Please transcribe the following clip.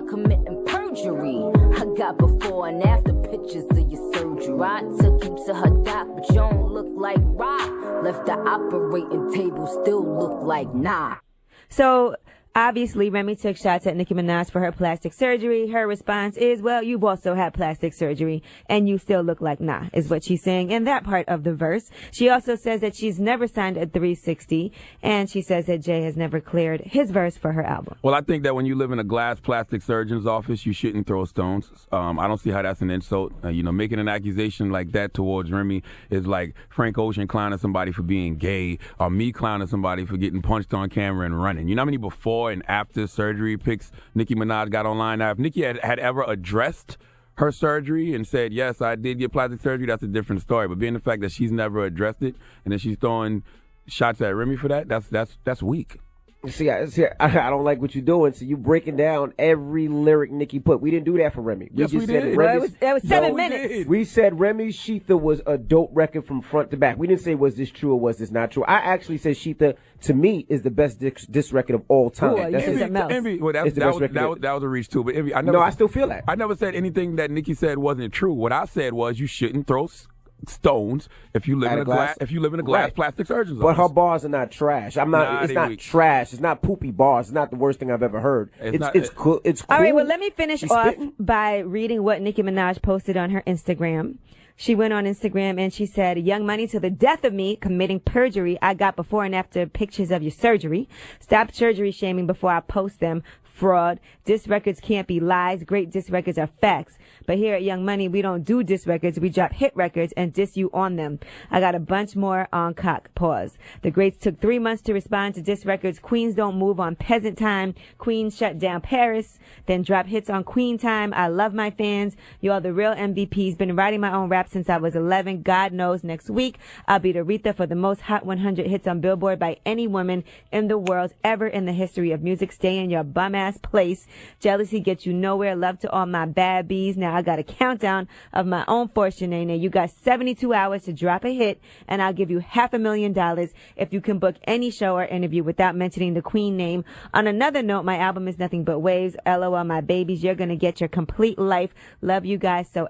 by committing perjury. I got before and after pictures of your surgery. I took you to her doc, but you don't look like rock. Left the operating table, still look like nah. So obviously, Remy took shots at Nicki Minaj for her plastic surgery. Her response is, well, you've also had plastic surgery and you still look like nah, is what she's saying in that part of the verse. She also says that she's never signed a 360, and she says that Jay has never cleared his verse for her album. Well, I think that when you live in a glass plastic surgeon's office, you shouldn't throw stones. I don't see how that's an insult. Making an accusation like that towards Remy is like Frank Ocean clowning somebody for being gay, or me clowning somebody for getting punched on camera and running. You know how many before and after surgery pics Nicki Minaj got online? Now, if Nicki had ever addressed her surgery and said, yes, I did get plastic surgery, that's a different story. But being the fact that she's never addressed it and then she's throwing shots at Remy for that, that's weak. See, I don't like what you're doing. So you breaking down every lyric Nicki put. We didn't do that for Remy. Yes, we did. That was 7 minutes. We said Remy Sheetha was a dope record from front to back. We didn't say was this true or was this not true. I actually said Sheetha, to me, is the best diss record of all time. Ooh, Envy, well, that was a reach too. But Envy, I still feel that. I never said anything that Nicki said wasn't true. What I said was you shouldn't throw stones if you live in a glass plastic surgeon's office. But her bars are not trash. It's not trash. It's not poopy bars. It's not the worst thing I've ever heard. It's cool. All right, well, let me finish off by reading what Nicki Minaj posted on her Instagram. She went on Instagram and she said, Young Money, to the death of me, committing perjury. I got before and after pictures of your surgery. Stop surgery shaming before I post them. Fraud. Diss records can't be lies. Great diss records are facts. But here at Young Money, we don't do diss records. We drop hit records and diss you on them. I got a bunch more on cock. Pause. The greats took 3 months to respond to diss records. Queens don't move on peasant time. Queens shut down Paris. Then drop hits on Queen time. I love my fans. You are the real MVPs. Been writing my own rap since I was 11. God knows next week I'll beat Aretha for the most Hot 100 hits on Billboard by any woman in the world ever in the history of music. Stay in your bum ass place. Jealousy gets you nowhere. Love to all my bad bees. Now I got a countdown of my own fortune. Now you got 72 hours to drop a hit, and I'll give you $500,000 if you can book any show or interview without mentioning the Queen name. On another note, my album is nothing but waves. LOL, my babies. You're gonna get your complete life. Love you guys so